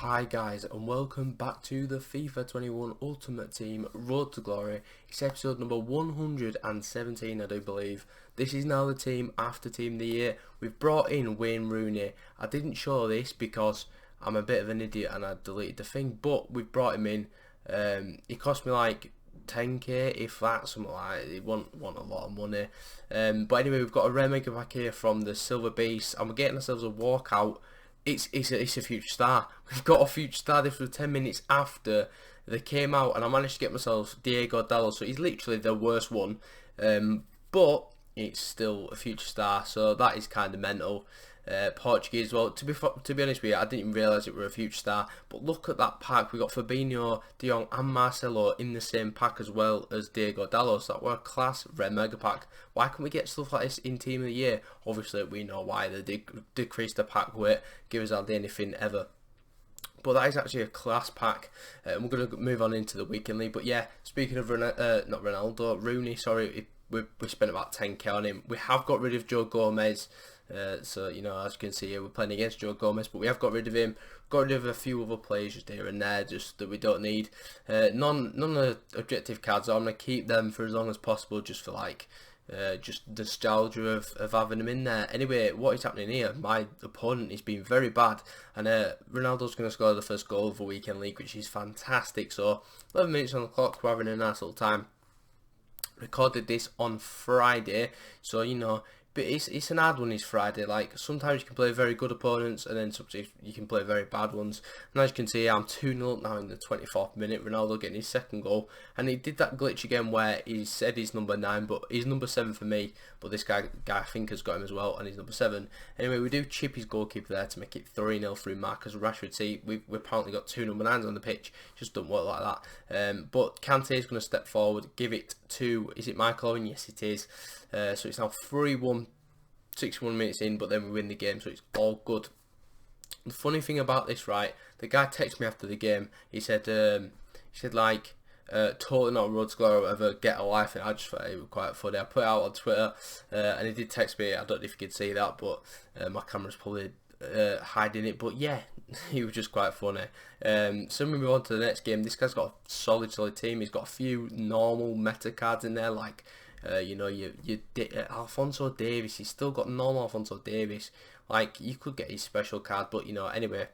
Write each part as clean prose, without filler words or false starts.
Hi guys, and welcome back to the FIFA 21 Ultimate Team Road to Glory. It's episode number 117, I do believe. This is now the team after Team of the Year. We've brought in Wayne Rooney. I didn't show this because I'm a bit of an idiot and I deleted the thing, but we've brought him in. He cost me like 10k, if that, something like that. It won't want a lot of money. But anyway, we've got a rare mega pack here from the Silver Beast, and we're getting ourselves a walkout. It's a future star. We've got a future star. This was 10 minutes after they came out, and I managed to get myself Diego Dallo. So he's literally the worst one, but it's still a future star. So that is kind of mental. Portuguese as well. To be honest with you, I didn't even realise it were a future star. But look at that pack. We got Fabinho, De Jong, and Marcelo in the same pack as well as Diego Dallo. So that were a class red mega pack. Why can't we get stuff like this in Team of the Year? Obviously, we know why. They decreased the pack weight, give us hardly anything ever. But that is actually a class pack, and we're going to move on into the weekend league. But yeah, speaking of Rooney, sorry, we spent about 10k on him. We have got rid of Joe Gomez. So, you know, as you can see here, we're playing against Joe Gomez, but we have got rid of him. Got rid of a few other players just here and there, just that we don't need. None of the objective cards, I'm going to keep them for as long as possible, just for like, just nostalgia of having them in there. Anyway, what is happening here? My opponent is being very bad, and Ronaldo's going to score the first goal of the weekend league, which is fantastic. So 11 minutes on the clock, we're having a nice little time. Recorded this on Friday, so you know, but it's an hard one. It's Friday. Like, sometimes you can play very good opponents, and then sometimes you can play very bad ones. And as you can see, I'm 2-0 up now in the 24th minute. Ronaldo getting his second goal, and he did that glitch again where he said he's number 9, but he's number 7 for me. But this guy I think has got him as well, and he's number 7. Anyway, we do chip his goalkeeper there to make it 3-0 through Marcus Rashford. See, we've apparently got 2 number 9s on the pitch. Just don't work like that. But Kante is going to step forward, give it to, is it Michael Owen? Yes, it is. So it's now 3-1, 61 minutes in, but then we win the game, so it's all good. The funny thing about this, right, the guy texted me after the game. He said like, totally not a road to glory or whatever, get a life, and I just thought it was quite funny. I put it out on Twitter, and he did text me. I don't know if you could see that, but my camera's probably hiding it, but yeah, he was just quite funny. So we move on to the next game. This guy's got a solid team. He's got a few normal meta cards in there, like you know, Alphonso Davies. He's still got normal Alphonso Davies. Like, you could get his special card, but you know, anyway,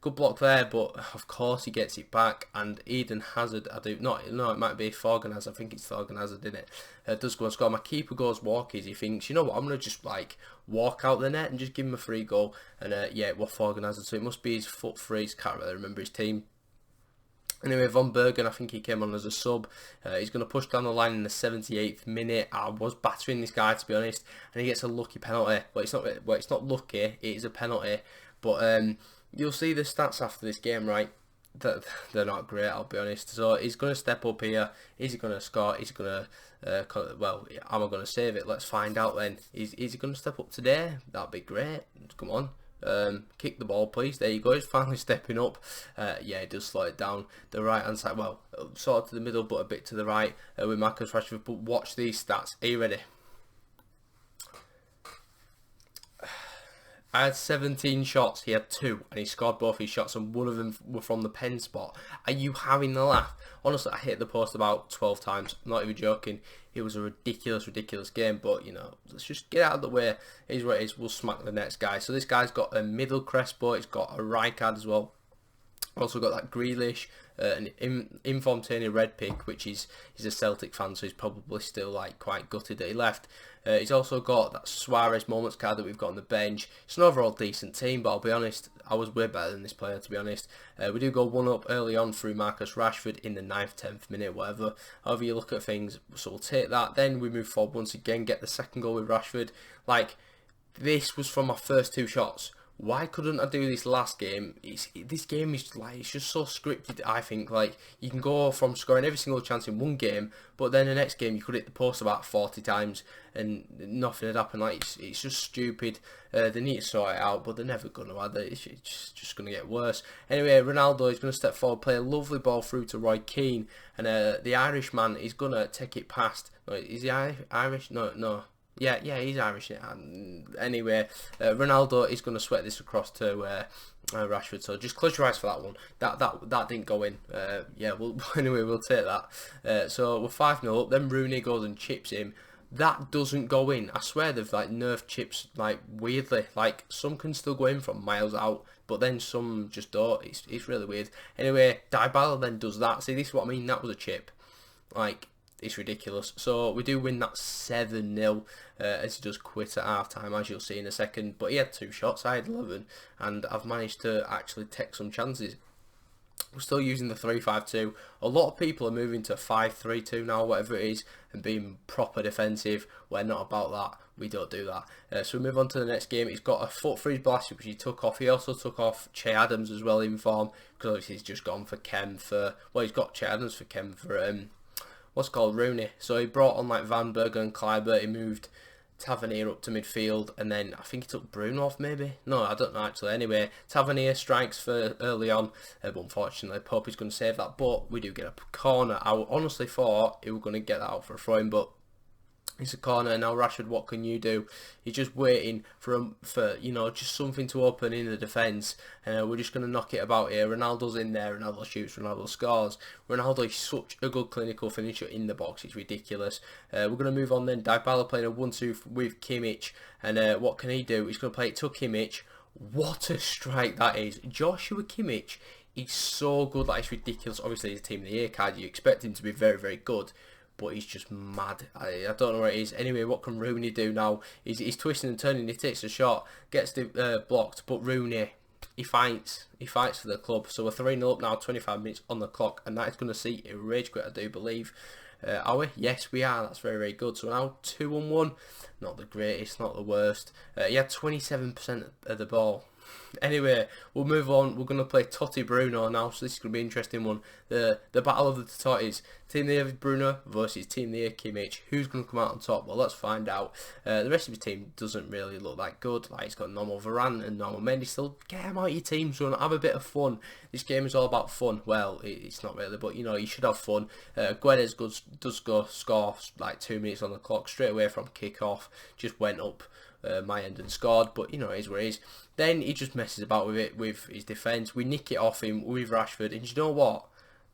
good block there. But of course he gets it back, and Eden Hazard, it might be Thorgan Hazard. I think it's Thorgan Hazard, isn't it? Does go and score. My keeper goes walkies. He thinks, you know what, I'm gonna just like walk out the net and just give him a free goal. And yeah, it was Thorgan Hazard, so it must be his foot freeze. Can't really remember his team. Anyway, Von Bergen, I think he came on as a sub. He's going to push down the line in the 78th minute. I was battering this guy, to be honest, and he gets a lucky penalty. Well, it's not lucky. It is a penalty. But you'll see the stats after this game, right? They're not great, I'll be honest. So he's going to step up here. Is he going to score? Is he going to? Well, am I going to save it? Let's find out then. Is he going to step up today? That'd be great. Come on. Kick the ball, please. There you go. He's finally stepping up. Yeah, he does slow it down the right hand side. Well, sort of to the middle, but a bit to the right with Marcus Rashford. But watch these stats. Are you ready? I had 17 shots, he had 2, and he scored both his shots, and one of them were from the pen spot. Are you having the laugh? Honestly, I hit the post about 12 times, not even joking. It was a ridiculous game, but, you know, let's just get out of the way. It is what it is, we'll smack the next guy. So this guy's got a middle Crespo, he's got a Rijkaard as well. Also got that Grealish, an Infantino red pick, which he's a Celtic fan, so he's probably still like quite gutted that he left. He's also got that Suarez moments card that we've got on the bench. It's an overall decent team, but I'll be honest, I was way better than this player, to be honest. We do go 1-up early on through Marcus Rashford in the 9th, 10th minute, whatever. However you look at things, so we'll take that. Then we move forward once again, get the second goal with Rashford. Like, this was from my first 2 shots. Why couldn't I do this last game? This game is like, it's just so scripted. I think, like, you can go from scoring every single chance in one game, but then the next game you could hit the post about 40 times and nothing had happened. Like, it's just stupid. They need to sort it out, but they're never gonna. It's just gonna get worse. Anyway, Ronaldo is gonna step forward, play a lovely ball through to Roy Keane, and the Irishman is gonna take it past. No, is he Irish? No. Yeah, he's Irish. Anyway, Ronaldo is going to sweat this across to Rashford. So just close your eyes for that one. That didn't go in. Yeah. Well, anyway, we'll take that. So we're 5-0 up. Then Rooney goes and chips him. That doesn't go in. I swear they've like nerfed chips like weirdly. Like some can still go in from miles out, but then some just don't. It's really weird. Anyway, Dybala then does that. See, this is what I mean. That was a chip. Like, it's ridiculous. So we do win that 7-0 as he does quit at half time, as you'll see in a second. But he had 2 shots, I had 11, and I've managed to actually take some chances. We're still using the 3-5-2. A lot of people are moving to 5-3-2 now, whatever it is, and being proper defensive. We're not about that. We don't do that. So we move on to the next game. He's got a foot freeze blast, which he took off. He also took off Che Adams as well in form, because obviously he's just gone for Kem for... Well, he's got Che Adams for Kem for... what's called Rooney. So he brought on like Van Bergen and Kluivert. He moved Tavernier up to midfield, and then I think he took Bruno off maybe. No, I don't know actually. Anyway, Tavernier strikes for early on, but unfortunately Pope is going to save that. But we do get a corner. I honestly thought he was going to get that out for a throw-in, but it's a corner. Now Rashford, what can you do? He's just waiting for you know, just something to open in the defence. We're just going to knock it about here. Ronaldo's in there. Ronaldo shoots. Ronaldo scores. Ronaldo is such a good clinical finisher in the box. It's ridiculous. We're going to move on then. Dybala playing a 1-2 with Kimmich. And what can he do? He's going to play it to Kimmich. What a strike that is. Joshua Kimmich. He's so good. Like, it's ridiculous. Obviously, he's a Team of the Year card. You expect him to be very, very good. But he's just mad. I don't know where it is. Anyway, what can Rooney do now? He's twisting and turning. He takes a shot, gets blocked. But Rooney, he fights. He fights for the club. So we're 3-0 up now, 25 minutes on the clock. And that is going to see a rage quit, I do believe. Are we? Yes, we are. That's very, very good. So now 2-1. Not the greatest, not the worst. He had 27% of the ball. Anyway, we'll move on. We're going to play Totti Bruno now, so this is going to be an interesting one. The battle of the Tottis. Team of the Year Bruno versus Team of the Year Kimmich. Who's going to come out on top? Well, let's find out. The rest of his team doesn't really look that good. Like, he's got normal Varane and normal Mendy. Still, get him out of your team, son. Have a bit of fun. This game is all about fun. Well, it's not really, but, you know, you should have fun. Guedes does go score like 2 minutes on the clock straight away from kick-off. Just went up my end and scored, but you know, it is what it is. Then he just messes about with it with his defence. We nick it off him with Rashford, and you know what?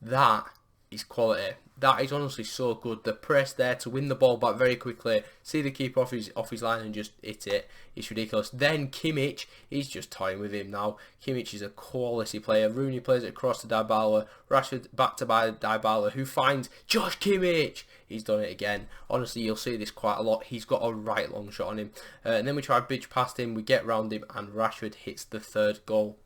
That is quality. That is honestly so good. The press there to win the ball back very quickly. See the keeper off his line and just hit it. It's ridiculous. Then Kimmich, he's just toying with him now. Kimmich is a quality player. Rooney plays it across to Dybala. Rashford back to Dybala, who finds Josh Kimmich. He's done it again. Honestly, you'll see this quite a lot. He's got a right long shot on him. And then we try to bitch past him. We get round him, and Rashford hits the 3rd goal.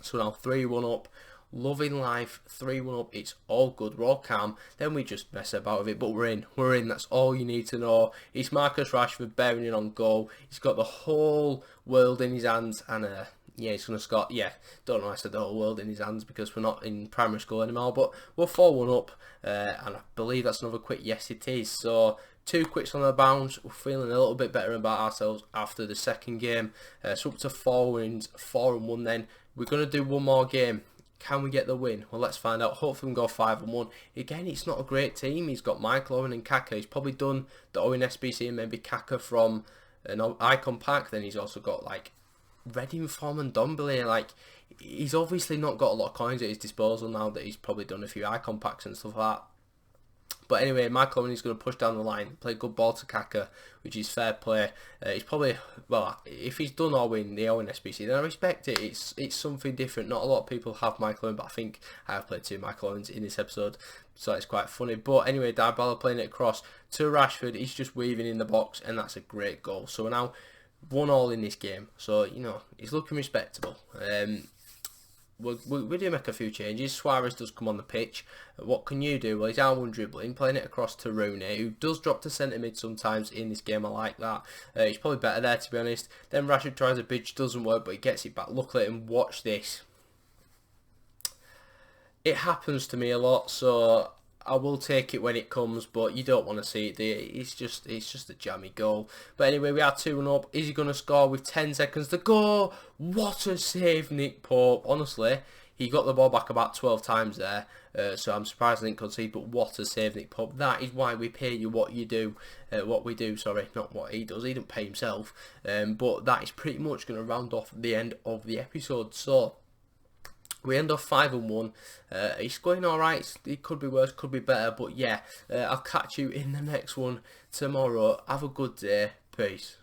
So now 3-1 up. Loving life, 3-1 up, it's all good, we're all calm. Then we just mess about with it, but we're in, that's all you need to know. It's Marcus Rashford bearing it on goal. He's got the whole world in his hands, and yeah, he's going to score. Yeah, don't know why I said the whole world in his hands, because we're not in primary school anymore, but we're 4-1 up, and I believe that's another quit. Yes, it is. So 2 quits on the bounce. We're feeling a little bit better about ourselves after the second game. So up to 4 wins, 4-1 then. We're going to do one more game. Can we get the win? Well, let's find out. Hopefully we can go 5-1. Again, it's not a great team. He's got Michael Owen and Kaka. He's probably done the Owen SBC and maybe Kaka from an icon pack. Then he's also got like Reading Form and Dombele. Like, he's obviously not got a lot of coins at his disposal now that he's probably done a few icon packs and stuff like that. But anyway, Michael Owen is going to push down the line, play good ball to Kaka, which is fair play. He's probably, well, if he's done or win the Owen SBC, then I respect it. It's something different. Not a lot of people have Michael Owen, but I think I have played 2 Michael Owens in this episode, so it's quite funny. But anyway, Dybala playing it across to Rashford. He's just weaving in the box, and that's a great goal. So we're now 1-1 in this game. So, you know, he's looking respectable. We do make a few changes. Suarez does come on the pitch. What can you do? Well, he's R1 dribbling, playing it across to Rooney, who does drop to centre mid sometimes in this game. I like that. He's probably better there, to be honest. Then Rashford tries a bridge, doesn't work, but he gets it back. Look at him, watch this. It happens to me a lot, so I will take it when it comes, but you don't want to see it, do you? It's just a jammy goal. But anyway, we are 2-1 up. Is he going to score with 10 seconds to go? What a save, Nick Pope. Honestly, He got the ball back about 12 times there, so I'm surprised I didn't concede, but what a save, Nick Pope. That is why we pay you what you do, what we do, sorry, not what he does, he didn't pay himself, but that is pretty much going to round off the end of the episode. So we end off 5-1. He's going alright. It could be worse, could be better. But yeah, I'll catch you in the next one tomorrow. Have a good day. Peace.